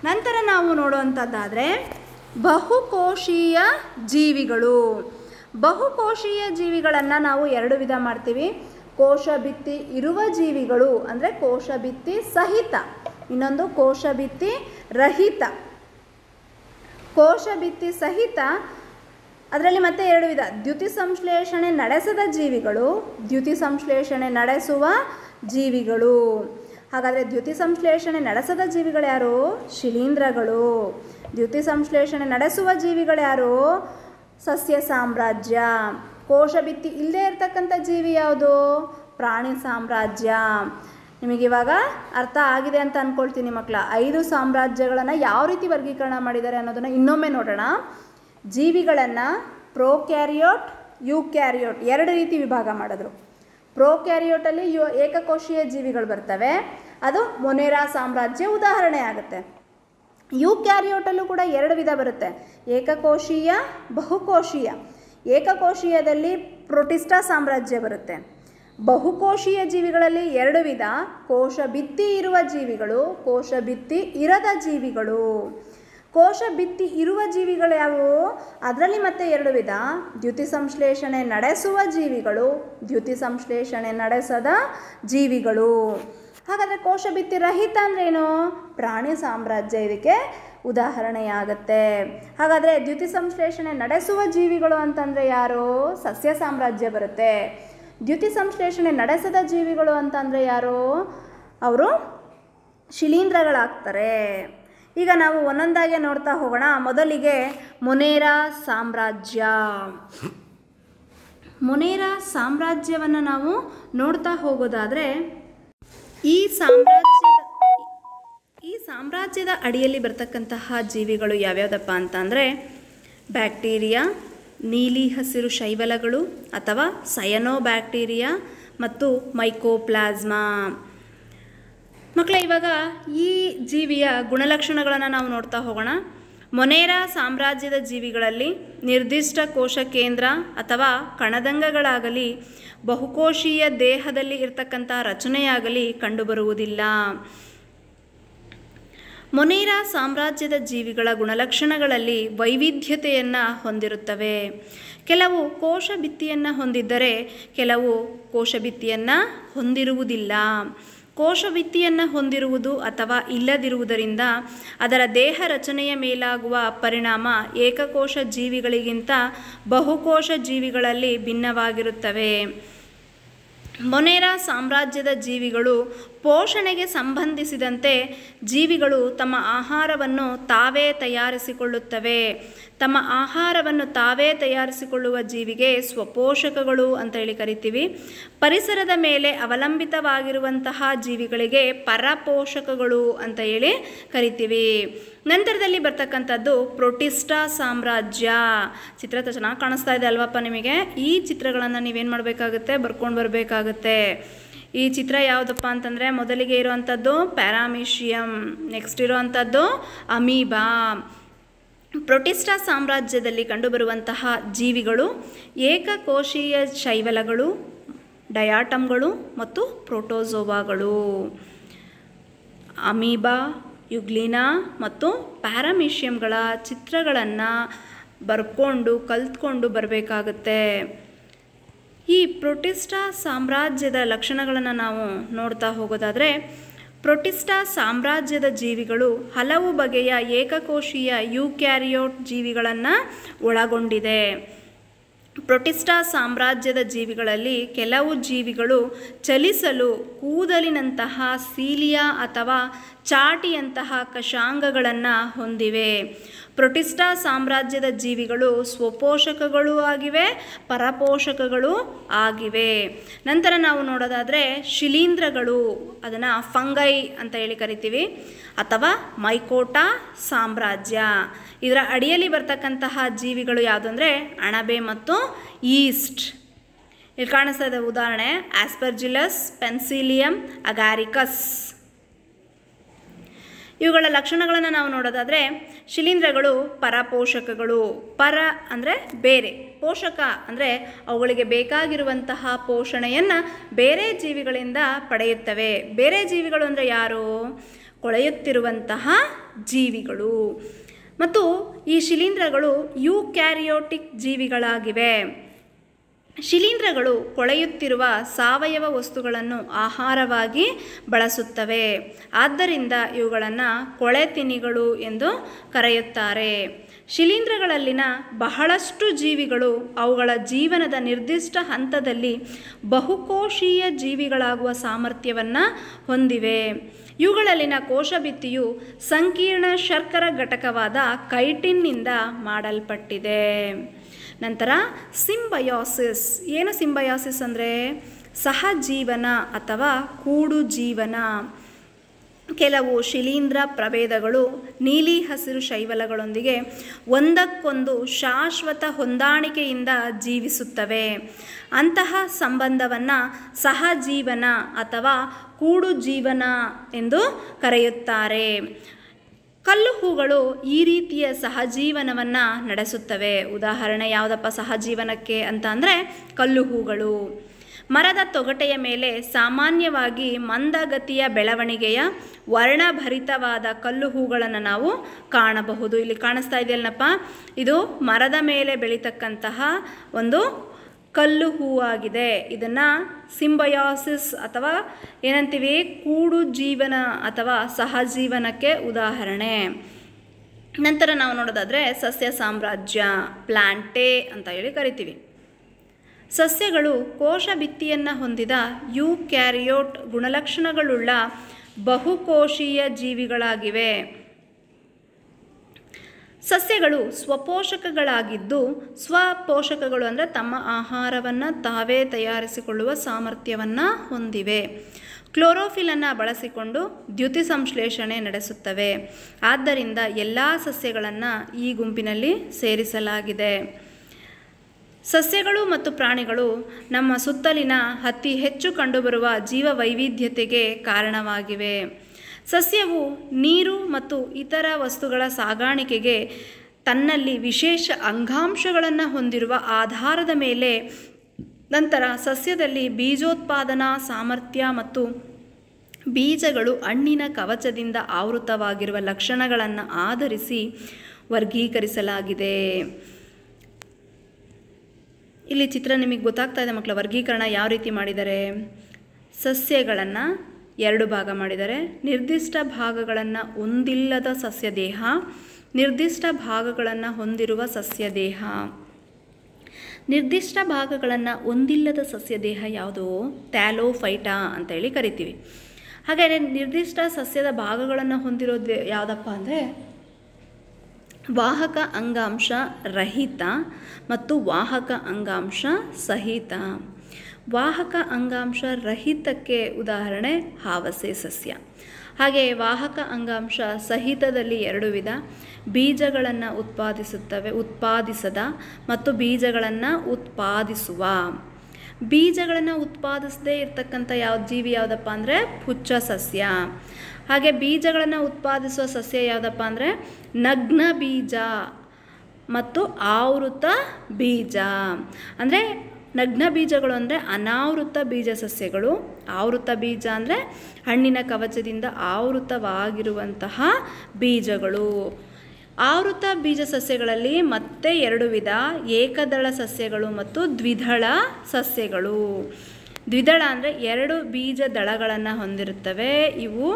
ನಂತರ ನಾವು ನೋಡುವಂಥದ್ದಾದರೆ ಬಹುಕೋಶೀಯ ಜೀವಿಗಳು. ಬಹುಕೋಶೀಯ ಜೀವಿಗಳನ್ನು ನಾವು 2 ವಿಧ ಮಾಡ್ತೀವಿ. ಕೋಶಭಿತ್ತಿ ಇರುವ ಜೀವಿಗಳು ಅಂದರೆ ಕೋಶಭಿತ್ತಿ ಸಹಿತ, ಇನ್ನೊಂದು ಕೋಶಭಿತ್ತಿ ರಹಿತ. ಕೋಶಭಿತ್ತಿ ಸಹಿತ ಅದರಲ್ಲಿ ಮತ್ತೆ 2 ವಿಧ. ದ್ಯುತಿ ಸಂಶ್ಲೇಷಣೆ ನಡೆಸದ ಜೀವಿಗಳು, ದ್ಯುತಿ ಸಂಶ್ಲೇಷಣೆ ನಡೆಸುವ ಜೀವಿಗಳು. ಹಾಗಾದರೆ ದ್ಯುತಿ ಸಂಶ್ಲೇಷಣೆ ನಡೆಸದ ಜೀವಿಗಳು ಯಾರು? ಶಿಲೀಂಧ್ರಗಳು. ದ್ಯುತಿ ಸಂಶ್ಲೇಷಣೆ ನಡೆಸುವ ಜೀವಿಗಳು ಯಾರು? ಸಸ್ಯ ಸಾಮ್ರಾಜ್ಯ. ಕೋಶಭಿತ್ತಿ ಇಲ್ಲದೆ ಇರತಕ್ಕಂಥ ಜೀವಿ ಯಾವುದು? ಪ್ರಾಣಿ ಸಾಮ್ರಾಜ್ಯ. ನಿಮಗಿವಾಗ ಅರ್ಥ ಆಗಿದೆ ಅಂತ ಅಂದ್ಕೊಳ್ತೀನಿ ಮಕ್ಕಳ. 5 ಸಾಮ್ರಾಜ್ಯಗಳನ್ನು ಯಾವ ರೀತಿ ವರ್ಗೀಕರಣ ಮಾಡಿದ್ದಾರೆ ಅನ್ನೋದನ್ನು ಇನ್ನೊಮ್ಮೆ ನೋಡೋಣ. ಜೀವಿಗಳನ್ನು ಪ್ರೋಕ್ಯಾರಿಯೋಟ್, ಯೂಕ್ಯಾರಿಯೋಟ್ 2 ರೀತಿ ವಿಭಾಗ ಮಾಡಿದ್ರು. ಪ್ರೋಕ್ಯಾರಿಯೋಟಲ್ಲಿ ಏಕಕೋಶೀಯ ಜೀವಿಗಳು ಬರ್ತವೆ. ಅದು ಮೊನೇರಾ ಸಾಮ್ರಾಜ್ಯ ಉದಾಹರಣೆ ಆಗುತ್ತೆ. ಯೂಕ್ಯಾರಿಯೋಟಲ್ಲೂ ಕೂಡ 2 ವಿಧ ಬರುತ್ತೆ, ಏಕಕೋಶೀಯ, ಬಹುಕೋಶೀಯ. ಏಕಕೋಶೀಯದಲ್ಲಿ ಪ್ರೋಟಿಸ್ಟಾ ಸಾಮ್ರಾಜ್ಯ ಬರುತ್ತೆ. ಬಹುಕೋಶೀಯ ಜೀವಿಗಳಲ್ಲಿ 2 ವಿಧ, ಕೋಶ ಭಿತ್ತಿ ಇರುವ ಜೀವಿಗಳು, ಕೋಶ ಭಿತ್ತಿ ಇರದ ಜೀವಿಗಳು. ಕೋಶ ಭಿತ್ತಿ ಇರುವ ಜೀವಿಗಳು ಯಾವುವು? ಅದರಲ್ಲಿ ಮತ್ತೆ 2 ವಿಧ, ದ್ಯುತಿ ಸಂಶ್ಲೇಷಣೆ ನಡೆಸುವ ಜೀವಿಗಳು, ದ್ಯುತಿ ಸಂಶ್ಲೇಷಣೆ ನಡೆಸದ ಜೀವಿಗಳು. ಹಾಗಾದರೆ ಕೋಶ ಭಿತ್ತಿ ರಹಿತ ಅಂದ್ರೇನು? ಪ್ರಾಣಿ ಸಾಮ್ರಾಜ್ಯ ಇದಕ್ಕೆ ಉದಾಹರಣೆಯಾಗತ್ತೆ. ಹಾಗಾದರೆ ದ್ಯುತಿ ಸಂಶ್ಲೇಷಣೆ ನಡೆಸುವ ಜೀವಿಗಳು ಅಂತಂದರೆ ಯಾರು? ಸಸ್ಯ ಸಾಮ್ರಾಜ್ಯ ಬರುತ್ತೆ. ದ್ಯುತಿ ಸಂಶ್ಲೇಷಣೆ ನಡೆಸದ ಜೀವಿಗಳು ಅಂತಂದರೆ ಯಾರು? ಅವರು ಶಿಲೀಂಧ್ರಗಳಾಗ್ತಾರೆ. ಈಗ ನಾವು ಒಂದೊಂದಾಗೆ ನೋಡ್ತಾ ಹೋಗೋಣ. ಮೊದಲಿಗೆ ಮೊನೇರಾ ಸಾಮ್ರಾಜ್ಯ. ಮೊನೇರಾ ಸಾಮ್ರಾಜ್ಯವನ್ನು ನಾವು ನೋಡ್ತಾ ಹೋಗೋದಾದರೆ ಈ ಸಾಮ್ರಾಜ್ಯದ ಅಡಿಯಲ್ಲಿ ಬರ್ತಕ್ಕಂತಹ ಜೀವಿಗಳು ಯಾವ್ಯಾವುದಪ್ಪ ಅಂತಂದರೆ ಬ್ಯಾಕ್ಟೀರಿಯಾ, ನೀಲಿ ಹಸಿರು ಶೈವಲಗಳು ಅಥವಾ ಸಯನೋಬ್ಯಾಕ್ಟೀರಿಯಾ ಮತ್ತು ಮೈಕೋಪ್ಲಾಸ್ಮಾ. ಮಕ್ಕಳೇ, ಇವಾಗ ಈ ಜೀವಿಯ ಗುಣಲಕ್ಷಣಗಳನ್ನು ನಾವು ನೋಡ್ತಾ ಹೋಗೋಣ. ಮೊನೇರಾ ಸಾಮ್ರಾಜ್ಯದ ಜೀವಿಗಳಲ್ಲಿ ನಿರ್ದಿಷ್ಟ ಕೋಶ ಕೇಂದ್ರ ಅಥವಾ ಕಣದಂಗಗಳಾಗಲಿ ಬಹುಕೋಶೀಯ ದೇಹದಲ್ಲಿ ಇರತಕ್ಕಂಥ ರಚನೆಯಾಗಲಿ ಕಂಡುಬರುವುದಿಲ್ಲ. ಮೊನೇರಾ ಸಾಮ್ರಾಜ್ಯದ ಜೀವಿಗಳ ಗುಣಲಕ್ಷಣಗಳಲ್ಲಿ ವೈವಿಧ್ಯತೆಯನ್ನು ಹೊಂದಿರುತ್ತವೆ. ಕೆಲವು ಕೋಶ ಭಿತ್ತಿಯನ್ನು ಹೊಂದಿದ್ದರೆ ಕೆಲವು ಕೋಶ ಭಿತ್ತಿಯನ್ನು ಹೊಂದಿರುವುದಿಲ್ಲ. ಕೋಶ ಭಿತ್ತಿಯನ್ನು ಹೊಂದಿರುವುದು ಅಥವಾ ಇಲ್ಲದಿರುವುದರಿಂದ ಅದರ ದೇಹ ರಚನೆಯ ಮೇಲಾಗುವ ಪರಿಣಾಮ ಏಕಕೋಶ ಜೀವಿಗಳಿಗಿಂತ ಬಹುಕೋಶ ಜೀವಿಗಳಲ್ಲಿ ಭಿನ್ನವಾಗಿರುತ್ತವೆ. ಮೊನೇರಾ ಸಾಮ್ರಾಜ್ಯದ ಜೀವಿಗಳು ಪೋಷಣೆಗೆ ಸಂಬಂಧಿಸಿದಂತೆ ಜೀವಿಗಳು ತಮ್ಮ ಆಹಾರವನ್ನು ತಾವೇ ತಯಾರಿಸಿಕೊಳ್ಳುತ್ತವೆ. ತಮ್ಮ ಆಹಾರವನ್ನು ತಾವೇ ತಯಾರಿಸಿಕೊಳ್ಳುವ ಜೀವಿಗೆ ಸ್ವಪೋಷಕಗಳು ಅಂತ ಹೇಳಿ ಕರಿತೀವಿ. ಪರಿಸರದ ಮೇಲೆ ಅವಲಂಬಿತವಾಗಿರುವಂತಹ ಜೀವಿಗಳಿಗೆ ಪರಪೋಷಕಗಳು ಅಂತ ಹೇಳಿ ಕರಿತೀವಿ. ನಂತರದಲ್ಲಿ ಬರ್ತಕ್ಕಂಥದ್ದು ಪ್ರೋಟಿಸ್ಟಾ ಸಾಮ್ರಾಜ್ಯ. ಚಿತ್ರ ಚೆನ್ನಾಗಿ ಕಾಣಿಸ್ತಾ ಇದೆ ಅಲ್ವಪ್ಪ ನಿಮಗೆ? ಈ ಚಿತ್ರಗಳನ್ನು ನೀವೇನು ಮಾಡಬೇಕಾಗುತ್ತೆ? ಬರ್ಕೊಂಡು ಬರಬೇಕಾಗುತ್ತೆ. ಈ ಚಿತ್ರ ಯಾವುದಪ್ಪ ಅಂತಂದರೆ ಮೊದಲಿಗೆ ಇರುವಂಥದ್ದು ಪ್ಯಾರಾಮೀಷಿಯಂ, ನೆಕ್ಸ್ಟ್ ಇರುವಂಥದ್ದು ಅಮೀಬಾ. ಪ್ರೋಟಿಸ್ಟಾ ಸಾಮ್ರಾಜ್ಯದಲ್ಲಿ ಕಂಡುಬರುವಂತಹ ಜೀವಿಗಳು ಏಕಕೋಶೀಯ ಶೈವಲಗಳು, ಡಯಾಟಮ್ಗಳು ಮತ್ತು ಪ್ರೋಟೋಜೋವಾಗಳು. ಅಮೀಬಾ, ಯುಗ್ಲಿನಾ ಮತ್ತು ಪ್ಯಾರಾಮೀಷಿಯಂಗಳ ಚಿತ್ರಗಳನ್ನು ಬರ್ಕೊಂಡು ಕಲ್ತ್ಕೊಂಡು ಬರಬೇಕಾಗುತ್ತೆ. ಈ ಪ್ರೋಟಿಸ್ಟಾ ಸಾಮ್ರಾಜ್ಯದ ಲಕ್ಷಣಗಳನ್ನು ನಾವು ನೋಡ್ತಾ ಹೋಗೋದಾದರೆ ಪ್ರೋಟಿಸ್ಟಾ ಸಾಮ್ರಾಜ್ಯದ ಜೀವಿಗಳು ಹಲವು ಬಗೆಯ ಏಕಕೋಶೀಯ ಯೂಕ್ಯಾರಿಯೋಟ್ ಜೀವಿಗಳನ್ನು ಒಳಗೊಂಡಿದೆ. ಪ್ರೋಟಿಸ್ಟಾ ಸಾಮ್ರಾಜ್ಯದ ಜೀವಿಗಳಲ್ಲಿ ಕೆಲವು ಜೀವಿಗಳು ಚಲಿಸಲು ಕೂದಲಿನಂತಹ ಸೀಲಿಯಾ ಅಥವಾ ಚಾಟಿಯಂತಹ ಕಶಾಂಗಗಳನ್ನು ಹೊಂದಿವೆ. ಪ್ರೋಟಿಸ್ಟಾ ಸಾಮ್ರಾಜ್ಯದ ಜೀವಿಗಳು ಸ್ವಪೋಷಕಗಳೂ ಆಗಿವೆ, ಪರಪೋಷಕಗಳು ಆಗಿವೆ. ನಂತರ ನಾವು ನೋಡೋದಾದರೆ ಶಿಲೀಂಧ್ರಗಳು, ಅದನ್ನು ಫಂಗೈ ಅಂತ ಹೇಳಿ ಕರಿತೀವಿ, ಅಥವಾ ಮೈಕೋಟಾ ಸಾಮ್ರಾಜ್ಯ. ಇದರ ಅಡಿಯಲ್ಲಿ ಬರ್ತಕ್ಕಂತಹ ಜೀವಿಗಳು ಯಾವುದು ಅಂದರೆ ಅಣಬೆ ಮತ್ತು ಈಸ್ಟ್. ಇಲ್ಲಿ ಕಾಣಿಸ್ತಾ ಇದೆ ಉದಾಹರಣೆ ಆಸ್ಪರ್ಜಿಲಸ್, ಪೆನ್ಸಿಲಿಯಂ, ಅಗಾರಿಕಸ್. ಇವುಗಳ ಲಕ್ಷಣಗಳನ್ನು ನಾವು ನೋಡೋದಾದರೆ ಶಿಲೀಂಧ್ರಗಳು ಪರಪೋಷಕಗಳು. ಪರ ಅಂದರೆ ಬೇರೆ, ಪೋಷಕ ಅಂದರೆ ಅವುಗಳಿಗೆ ಬೇಕಾಗಿರುವಂತಹ ಪೋಷಣೆಯನ್ನು ಬೇರೆ ಜೀವಿಗಳಿಂದ ಪಡೆಯುತ್ತವೆ. ಬೇರೆ ಜೀವಿಗಳು ಅಂದರೆ ಯಾರು? ಕೊಳೆಯುತ್ತಿರುವಂತಹ ಜೀವಿಗಳು. ಮತ್ತು ಈ ಶಿಲೀಂಧ್ರಗಳು ಯೂಕ್ಯಾರಿಯೋಟಿಕ್ ಜೀವಿಗಳಾಗಿವೆ. ಶಿಲೀಂಧ್ರಗಳು ಕೊಳೆಯುತ್ತಿರುವ ಸಾವಯವ ವಸ್ತುಗಳನ್ನು ಆಹಾರವಾಗಿ ಬಳಸುತ್ತವೆ. ಆದ್ದರಿಂದ ಇವುಗಳನ್ನು ಕೊಳೆತಿನಿಗಳು ಎಂದು ಕರೆಯುತ್ತಾರೆ. ಶಿಲೀಂಧ್ರಗಳಲ್ಲಿನ ಬಹಳಷ್ಟು ಜೀವಿಗಳು ಅವುಗಳ ಜೀವನದ ನಿರ್ದಿಷ್ಟ ಹಂತದಲ್ಲಿ ಬಹುಕೋಶೀಯ ಜೀವಿಗಳಾಗುವ ಸಾಮರ್ಥ್ಯವನ್ನು ಹೊಂದಿವೆ. ಇವುಗಳಲ್ಲಿನ ಕೋಶಭಿತ್ತಿಯು ಸಂಕೀರ್ಣ ಶರ್ಕರ ಘಟಕವಾದ ಕೈಟಿನ್ನಿಂದ ಮಾಡಲ್ಪಟ್ಟಿದೆ. ನಂತರ ಸಿಂಬಯೋಸಿಸ್. ಏನು ಸಿಂಬಯೋಸಿಸ್ ಅಂದರೆ? ಸಹಜೀವನ ಅಥವಾ ಕೂಡು ಜೀವನ. ಕೆಲವು ಶಿಲೀಂಧ್ರ ಪ್ರಭೇದಗಳು ನೀಲಿ ಹಸಿರು ಶೈವಲಗಳೊಂದಿಗೆ ಒಂದಕ್ಕೊಂದು ಶಾಶ್ವತ ಹೊಂದಾಣಿಕೆಯಿಂದ ಜೀವಿಸುತ್ತವೆ. ಅಂತಹ ಸಂಬಂಧವನ್ನು ಸಹಜೀವನ ಅಥವಾ ಕೂಡು ಜೀವನ ಎಂದು ಕರೆಯುತ್ತಾರೆ. ಕಲ್ಲು ಹೂಗಳು ಈ ರೀತಿಯ ಸಹಜೀವನವನ್ನು ನಡೆಸುತ್ತವೆ. ಉದಾಹರಣೆ ಯಾವುದಪ್ಪ ಸಹಜೀವನಕ್ಕೆ ಅಂತ ಅಂದರೆ ಕಲ್ಲು ಹೂಗಳು. ಮರದ ತೊಗಟೆಯ ಮೇಲೆ ಸಾಮಾನ್ಯವಾಗಿ ಮಂದಗತಿಯ ಬೆಳವಣಿಗೆಯ ವರ್ಣಭರಿತವಾದ ಕಲ್ಲು ಹೂಗಳನ್ನು ನಾವು ಕಾಣಬಹುದು. ಇಲ್ಲಿ ಕಾಣಿಸ್ತಾ ಇದೆಯಲ್ಲಪ್ಪ, ಇದು ಮರದ ಮೇಲೆ ಬೆಳೀತಕ್ಕಂತಹ ಒಂದು ಕಲ್ಲು ಹೂವಾಗಿದೆ. ಇದನ್ನು ಸಿಂಬಯಾಸಿಸ್ ಅಥವಾ ಏನಂತೀವಿ, ಕೂಡು ಜೀವನ ಅಥವಾ ಸಹಜೀವನಕ್ಕೆ ಉದಾಹರಣೆ. ನಂತರ ನಾವು ನೋಡೋದಾದರೆ ಸಸ್ಯ ಸಾಮ್ರಾಜ್ಯ, ಪ್ಲಾಂಟೇ ಅಂತ ಹೇಳಿ ಕರಿತೀವಿ. ಸಸ್ಯಗಳು ಕೋಶ ಭಿತ್ತಿಯನ್ನು ಹೊಂದಿದ ಯೂಕ್ಯಾರಿಯೋಟ್ ಗುಣಲಕ್ಷಣಗಳುಳ್ಳ ಬಹುಕೋಶೀಯ ಜೀವಿಗಳಾಗಿವೆ. ಸಸ್ಯಗಳು ಸ್ವಪೋಷಕಗಳಾಗಿದ್ದು, ಸ್ವಪೋಷಕಗಳು ಅಂದರೆ ತಮ್ಮ ಆಹಾರವನ್ನು ತಾವೇ ತಯಾರಿಸಿಕೊಳ್ಳುವ ಸಾಮರ್ಥ್ಯವನ್ನು ಹೊಂದಿವೆ. ಕ್ಲೋರೋಫಿಲನ್ನು ಬಳಸಿಕೊಂಡು ದ್ಯುತಿ ಸಂಶ್ಲೇಷಣೆ ನಡೆಸುತ್ತವೆ. ಆದ್ದರಿಂದ ಎಲ್ಲ ಸಸ್ಯಗಳನ್ನು ಈ ಗುಂಪಿನಲ್ಲಿ ಸೇರಿಸಲಾಗಿದೆ. ಸಸ್ಯಗಳು ಮತ್ತು ಪ್ರಾಣಿಗಳು ನಮ್ಮ ಸುತ್ತಲಿನ ಅತಿ ಹೆಚ್ಚು ಕಂಡುಬರುವ ಜೀವ ವೈವಿಧ್ಯತೆಗೆ ಕಾರಣವಾಗಿವೆ. ಸಸ್ಯವು ನೀರು ಮತ್ತು ಇತರ ವಸ್ತುಗಳ ಸಾಗಾಣಿಕೆಗೆ ತನ್ನಲ್ಲಿ ವಿಶೇಷ ಅಂಗಾಂಶಗಳನ್ನು ಹೊಂದಿರುವ ಆಧಾರದ ಮೇಲೆ, ನಂತರ ಸಸ್ಯದಲ್ಲಿ ಬೀಜೋತ್ಪಾದನಾ ಸಾಮರ್ಥ್ಯ ಮತ್ತು ಬೀಜಗಳು ಹಣ್ಣಿನ ಕವಚದಿಂದ ಆವೃತವಾಗಿರುವ ಲಕ್ಷಣಗಳನ್ನು ಆಧರಿಸಿ ವರ್ಗೀಕರಿಸಲಾಗಿದೆ. ಇಲ್ಲಿ ಚಿತ್ರ ನಿಮಗೆ ಗೊತ್ತಾಗ್ತಾ ಇದೆ ಮಕ್ಕಳ. ವರ್ಗೀಕರಣ ಯಾವ ರೀತಿ ಮಾಡಿದ್ದಾರೆ? ಸಸ್ಯಗಳನ್ನು 2 ಭಾಗ ಮಾಡಿದ್ದಾರೆ. ನಿರ್ದಿಷ್ಟ ಭಾಗಗಳನ್ನು ಹೊಂದಿಲ್ಲದ ಸಸ್ಯದೇಹ, ನಿರ್ದಿಷ್ಟ ಭಾಗಗಳನ್ನು ಹೊಂದಿರುವ ಸಸ್ಯದೇಹ. ನಿರ್ದಿಷ್ಟ ಭಾಗಗಳನ್ನು ಹೊಂದಿಲ್ಲದ ಸಸ್ಯದೇಹ ಯಾವುದು? ಥ್ಯಾಲೋಫೈಟಾ ಅಂತ ಹೇಳಿ ಕರಿತೀವಿ. ಹಾಗೆಯೇ ನಿರ್ದಿಷ್ಟ ಸಸ್ಯದ ಭಾಗಗಳನ್ನು ಹೊಂದಿರೋದು ಯಾವುದಪ್ಪ ಅಂದರೆ ವಾಹಕ ಅಂಗಾಂಶ ರಹಿತ ಮತ್ತು ವಾಹಕ ಅಂಗಾಂಶ ಸಹಿತ. ವಾಹಕ ಅಂಗಾಂಶ ರಹಿತಕ್ಕೆ ಉದಾಹರಣೆ ಹಾವಸೆ ಸಸ್ಯ. ಹಾಗೆ ವಾಹಕ ಅಂಗಾಂಶ ಸಹಿತದಲ್ಲಿ 2 ವಿಧ: ಬೀಜಗಳನ್ನು ಉತ್ಪಾದಿಸದ ಮತ್ತು ಬೀಜಗಳನ್ನು ಉತ್ಪಾದಿಸುವ. ಬೀಜಗಳನ್ನು ಉತ್ಪಾದಿಸದೇ ಇರತಕ್ಕಂಥ ಜೀವಿ ಯಾವುದಪ್ಪ ಅಂದರೆ ಪುಚ್ಚ ಸಸ್ಯ. ಹಾಗೆ ಬೀಜಗಳನ್ನು ಉತ್ಪಾದಿಸುವ ಸಸ್ಯ ಯಾವುದಪ್ಪ ಅಂದರೆ ನಗ್ನ ಬೀಜ ಮತ್ತು ಆವೃತ ಬೀಜ. ಅಂದರೆ ನಗ್ನ ಬೀಜಗಳು ಅಂದರೆ ಅನಾವೃತ ಬೀಜ ಸಸ್ಯಗಳು. ಆವೃತ ಬೀಜ ಅಂದರೆ ಹಣ್ಣಿನ ಕವಚದಿಂದ ಆವೃತವಾಗಿರುವಂತಹ ಬೀಜಗಳು. ಆವೃತ ಬೀಜ ಸಸ್ಯಗಳಲ್ಲಿ ಮತ್ತೆ 2 ವಿಧ: ಏಕದಳ ಸಸ್ಯಗಳು ಮತ್ತು ದ್ವಿದಳ ಸಸ್ಯಗಳು. ದ್ವಿದಳ ಅಂದರೆ 2 ಬೀಜ ದಳಗಳನ್ನು ಹೊಂದಿರುತ್ತವೆ. ಇವು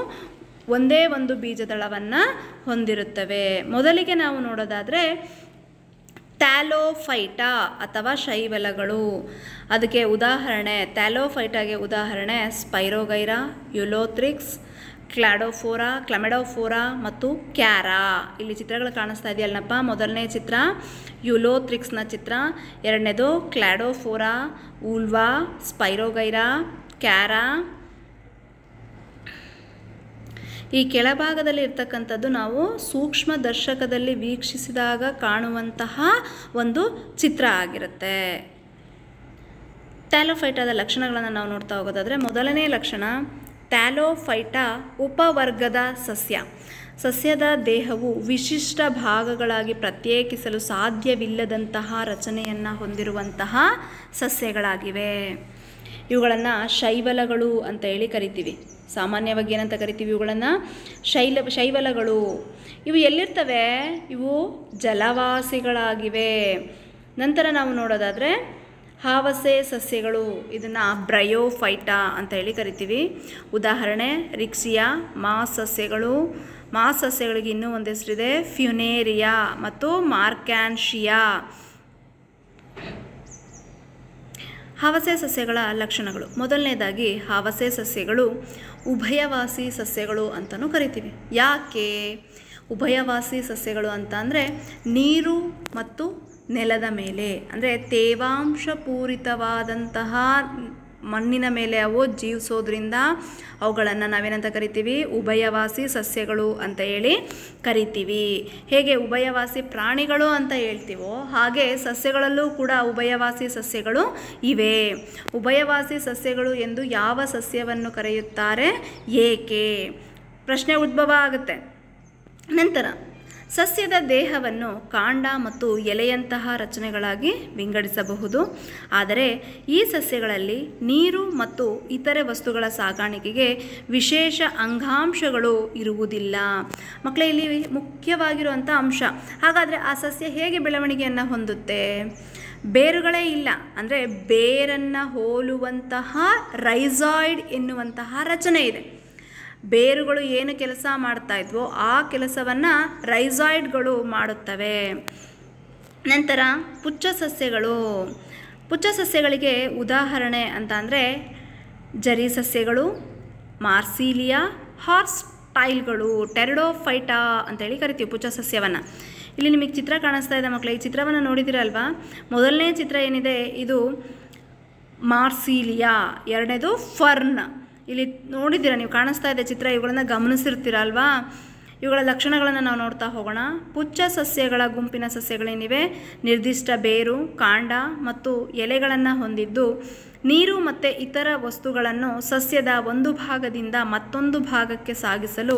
ಒಂದೇ ಒಂದು ಬೀಜದಳವನ್ನು ಹೊಂದಿರುತ್ತವೆ. ಮೊದಲಿಗೆ ನಾವು ನೋಡೋದಾದರೆ ಥ್ಯಾಲೋಫೈಟಾ ಅಥವಾ ಶೈವಲಗಳು. ಅದಕ್ಕೆ ಉದಾಹರಣೆ, ಥ್ಯಾಲೋಫೈಟಾಗೆ ಉದಾಹರಣೆ ಸ್ಪೈರೋಗೈರಾ, ಯುಲೋಥ್ರಿಕ್ಸ್, ಕ್ಲಮೆಡೋಫೋರಾ ಮತ್ತು ಕ್ಯಾರಾ. ಇಲ್ಲಿ ಚಿತ್ರಗಳು ಕಾಣಿಸ್ತಾ ಇದೆಯಲ್ಲಪ್ಪ. ಮೊದಲನೇ ಚಿತ್ರ ಯುಲೋಥ್ರಿಕ್ಸ್ನ ಚಿತ್ರ, ಎರಡನೇದು ಕ್ಲಾಡೋಫೋರಾ, ಉಲ್ವಾ, ಸ್ಪೈರೋಗೈರಾ, ಕ್ಯಾರಾ. ಈ ಕೆಳಭಾಗದಲ್ಲಿ ಇರ್ತಕ್ಕಂಥದ್ದು ನಾವು ಸೂಕ್ಷ್ಮ ದರ್ಶಕದಲ್ಲಿ ವೀಕ್ಷಿಸಿದಾಗ ಕಾಣುವಂತಹ ಒಂದು ಚಿತ್ರ ಆಗಿರುತ್ತೆ. ಥ್ಯಾಲೋಫೈಟಾದ ಲಕ್ಷಣಗಳನ್ನು ನಾವು ನೋಡ್ತಾ ಹೋಗೋದಾದರೆ, ಮೊದಲನೇ ಲಕ್ಷಣ, ಥ್ಯಾಲೋಫೈಟಾ ಉಪವರ್ಗದ ಸಸ್ಯ. ಸಸ್ಯದ ದೇಹವು ವಿಶಿಷ್ಟ ಭಾಗಗಳಾಗಿ ಪ್ರತ್ಯೇಕಿಸಲು ಸಾಧ್ಯವಿಲ್ಲದಂತಹ ರಚನೆಯನ್ನು ಹೊಂದಿರುವಂತಹ ಸಸ್ಯಗಳಾಗಿವೆ. ಇವುಗಳನ್ನು ಶೈವಲಗಳು ಅಂತ ಹೇಳಿ ಕರಿತೀವಿ. ಸಾಮಾನ್ಯವಾಗಿ ಏನಂತ ಕರಿತೀವಿ ಇವುಗಳನ್ನು? ಶೈವಲಗಳು. ಇವು ಎಲ್ಲಿರ್ತವೆ? ಇವು ಜಲವಾಸಿಗಳಾಗಿವೆ. ನಂತರ ನಾವು ನೋಡೋದಾದರೆ ಹಾವಸೆ ಸಸ್ಯಗಳು, ಇದನ್ನು ಬ್ರಯೋಫೈಟಾ ಅಂತ ಹೇಳಿ ಕರಿತೀವಿ. ಉದಾಹರಣೆ ರಿಕ್ಸಿಯಾ. ಮಾಸ್ ಸಸ್ಯಗಳು. ಮಾಸ್ ಸಸ್ಯಗಳಿಗೆ ಇನ್ನೂ ಒಂದು ಹೆಸರಿದೆ, ಫ್ಯುನೇರಿಯಾ ಮತ್ತು ಮಾರ್ಕ್ಯಾನ್ಶಿಯಾ. ಹಾವಸೆ ಸಸ್ಯಗಳ ಲಕ್ಷಣಗಳು. ಮೊದಲನೇದಾಗಿ ಹಾವಸೆ ಸಸ್ಯಗಳು ಉಭಯವಾಸಿ ಸಸ್ಯಗಳು ಅಂತಲೂ ಕರಿತೀವಿ. ಯಾಕೆ ಉಭಯವಾಸಿ ಸಸ್ಯಗಳು ಅಂತ ಅಂದರೆ, ನೀರು ಮತ್ತು ನೆಲದ ಮೇಲೆ ಅಂದರೆ ತೇವಾಂಶ ಪೂರಿತವಾದಂತಹ ಮಣ್ಣಿನ ಮೇಲೆ ಅವು ಜೀವಿಸೋದ್ರಿಂದ ಅವುಗಳನ್ನು ನಾವೇನಂತ ಕರಿತೀವಿ, ಉಭಯವಾಸಿ ಸಸ್ಯಗಳು ಅಂತ ಹೇಳಿ ಕರಿತೀವಿ. ಹೇಗೆ ಉಭಯವಾಸಿ ಪ್ರಾಣಿಗಳು ಅಂತ ಹೇಳ್ತೀವೋ ಹಾಗೆ ಸಸ್ಯಗಳಲ್ಲೂ ಕೂಡ ಉಭಯವಾಸಿ ಸಸ್ಯಗಳು ಇವೆ. ಉಭಯವಾಸಿ ಸಸ್ಯಗಳು ಎಂದು ಯಾವ ಸಸ್ಯವನ್ನು ಕರೆಯುತ್ತಾರೆ, ಏಕೆ? ಪ್ರಶ್ನೆ ಉದ್ಭವ ಆಗುತ್ತೆ. ನಂತರ ಸಸ್ಯದ ದೇಹವನ್ನು ಕಾಂಡ ಮತ್ತು ಎಲೆಯಂತಹ ರಚನೆಗಳಾಗಿ ವಿಂಗಡಿಸಬಹುದು. ಆದರೆ ಈ ಸಸ್ಯಗಳಲ್ಲಿ ನೀರು ಮತ್ತು ಇತರೆ ವಸ್ತುಗಳ ಸಾಗಾಣಿಕೆಗೆ ವಿಶೇಷ ಅಂಗಾಂಶಗಳು ಇರುವುದಿಲ್ಲ. ಮಕ್ಕಳೇ, ಇಲ್ಲಿ ಮುಖ್ಯವಾಗಿರುವಂಥ ಅಂಶ. ಹಾಗಾದರೆ ಆ ಸಸ್ಯ ಹೇಗೆ ಬೆಳವಣಿಗೆಯನ್ನು ಹೊಂದುತ್ತೆ? ಬೇರುಗಳೇ ಇಲ್ಲ, ಅಂದರೆ ಬೇರನ್ನು ಹೋಲುವಂತಹ ರೈಸಾಯ್ಡ್ ಎನ್ನುವಂತಹ ರಚನೆ ಇದೆ. ಬೇರುಗಳು ಏನು ಕೆಲಸ ಮಾಡ್ತಾ ಇದ್ವೋ ಆ ಕೆಲಸವನ್ನು ರೈಸಾಯ್ಡ್ಗಳು ಮಾಡುತ್ತವೆ. ನಂತರ ಪುಚ್ಚ ಸಸ್ಯಗಳು. ಪುಚ್ಚ ಸಸ್ಯಗಳಿಗೆ ಉದಾಹರಣೆ ಅಂತ ಅಂದರೆ ಜರಿ ಸಸ್ಯಗಳು, ಮಾರ್ಸಿಲಿಯಾ, ಹಾರ್ಸ್ ಟೈಲ್ಗಳು, ಟೆರಡೋಫೈಟಾ ಅಂತೇಳಿ ಕರಿತೀವಿ ಪುಚ್ಚ ಸಸ್ಯವನ್ನು. ಇಲ್ಲಿ ನಿಮಗೆ ಚಿತ್ರ ಕಾಣಿಸ್ತಾ ಇದೆ ಮಕ್ಕಳೇ, ಈ ಚಿತ್ರವನ್ನು ನೋಡಿದಿರಲ್ವಾ? ಮೊದಲನೇ ಚಿತ್ರ ಏನಿದೆ ಇದು ಮಾರ್ಸಿಲಿಯಾ, ಎರಡನೇದು ಫರ್ನ್. ಇಲ್ಲಿ ನೋಡಿದ್ದೀರಾ ನೀವು, ಕಾಣಿಸ್ತಾ ಇದೆ ಚಿತ್ರ, ಇವುಗಳನ್ನು ಗಮನಿಸಿರ್ತೀರ ಅಲ್ವಾ? ಇವುಗಳ ಲಕ್ಷಣಗಳನ್ನು ನಾವು ನೋಡ್ತಾ ಹೋಗೋಣ. ಪುಚ್ಚ ಸಸ್ಯಗಳ ಗುಂಪಿನ ಸಸ್ಯಗಳೇನಿವೆ ನಿರ್ದಿಷ್ಟ ಬೇರು, ಕಾಂಡ ಮತ್ತು ಎಲೆಗಳನ್ನು ಹೊಂದಿದ್ದು ನೀರು ಮತ್ತು ಇತರ ವಸ್ತುಗಳನ್ನು ಸಸ್ಯದ ಒಂದು ಭಾಗದಿಂದ ಮತ್ತೊಂದು ಭಾಗಕ್ಕೆ ಸಾಗಿಸಲು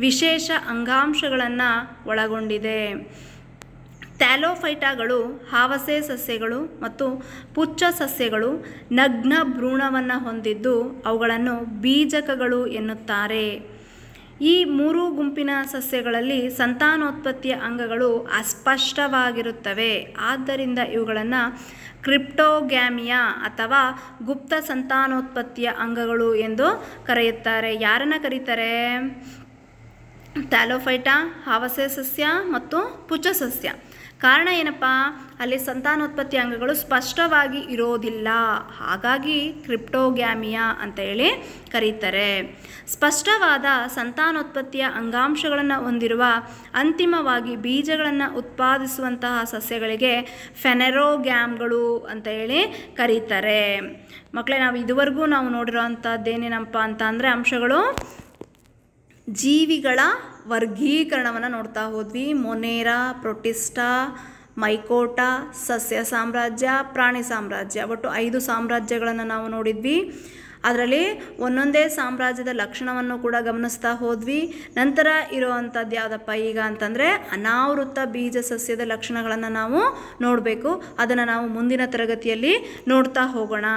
ವಿಶೇಷ ಅಂಗಾಂಶಗಳನ್ನು ಒಳಗೊಂಡಿದೆ. ಥ್ಯಾಲೋಫೈಟಾಗಳು ಹಾವಸೆ ಸಸ್ಯಗಳು ಮತ್ತು ಪುಚ್ಚ ಸಸ್ಯಗಳು ನಗ್ನ ಭ್ರೂಣವನ್ನು ಹೊಂದಿದ್ದು ಅವುಗಳನ್ನು ಬೀಜಕಗಳು ಎನ್ನುತ್ತಾರೆ. ಈ ಮೂರು ಗುಂಪಿನ ಸಸ್ಯಗಳಲ್ಲಿ ಸಂತಾನೋತ್ಪತ್ತಿಯ ಅಂಗಗಳು ಅಸ್ಪಷ್ಟವಾಗಿರುತ್ತವೆ. ಆದ್ದರಿಂದ ಇವುಗಳನ್ನು ಕ್ರಿಪ್ಟೋಗ್ಯಾಮಿಯಾ ಅಥವಾ ಗುಪ್ತ ಸಂತಾನೋತ್ಪತ್ತಿಯ ಅಂಗಗಳು ಎಂದು ಕರೆಯುತ್ತಾರೆ. ಯಾರನ್ನು ಕರೀತಾರೆ? ಥ್ಯಾಲೋಫೈಟಾ, ಹಾವಸೆ ಸಸ್ಯ ಮತ್ತು ಪುಚ್ಚ ಸಸ್ಯ. ಕಾರಣ ಏನಪ್ಪ? ಅಲ್ಲಿ ಸಂತಾನೋತ್ಪತ್ತಿ ಅಂಗಗಳು ಸ್ಪಷ್ಟವಾಗಿ ಇರೋದಿಲ್ಲ, ಹಾಗಾಗಿ ಕ್ರಿಪ್ಟೋಗ್ಯಾಮಿಯಾ ಅಂತ ಹೇಳಿ ಕರೀತಾರೆ. ಸ್ಪಷ್ಟವಾದ ಸಂತಾನೋತ್ಪತ್ತಿಯ ಅಂಗಾಂಶಗಳನ್ನು ಹೊಂದಿರುವ ಅಂತಿಮವಾಗಿ ಬೀಜಗಳನ್ನು ಉತ್ಪಾದಿಸುವಂತಹ ಸಸ್ಯಗಳಿಗೆ ಫೆನೆರೋಗ್ಯಾಮ್ಗಳು ಅಂತ ಹೇಳಿ ಕರೀತಾರೆ. ಮಕ್ಕಳೇ, ನಾವು ಇದುವರೆಗೂ ನೋಡಿರೋ ಅಂಥದ್ದೇನೇನಪ್ಪ ಅಂತ ಅಂದರೆ ಅಂಶಗಳು ಜೀವಿಗಳ ವರ್ಗೀಕರಣವನ್ನು ನೋಡ್ತಾ ಹೋದ್ವಿ. ಮೊನೇರಾ, ಪ್ರೊಟಿಸ್ಟಾ, ಮೈಕೋಟಾ, ಸಸ್ಯ ಸಾಮ್ರಾಜ್ಯ, ಪ್ರಾಣಿ ಸಾಮ್ರಾಜ್ಯ, ಒಟ್ಟು 5 ಸಾಮ್ರಾಜ್ಯಗಳನ್ನು ನಾವು ನೋಡಿದ್ವಿ. ಅದರಲ್ಲಿ ಒಂದೊಂದೇ ಸಾಮ್ರಾಜ್ಯದ ಲಕ್ಷಣವನ್ನು ಕೂಡ ಗಮನಿಸ್ತಾ ಹೋದ್ವಿ. ನಂತರ ಇರೋವಂಥದ್ದು ಯಾವುದಪ್ಪ ಈಗ ಅಂತಂದರೆ ಅನಾವೃತ ಬೀಜ ಸಸ್ಯದ ಲಕ್ಷಣಗಳನ್ನು ನಾವು ನೋಡಬೇಕು. ಅದನ್ನು ನಾವು ಮುಂದಿನ ತರಗತಿಯಲ್ಲಿ ನೋಡ್ತಾ ಹೋಗೋಣ.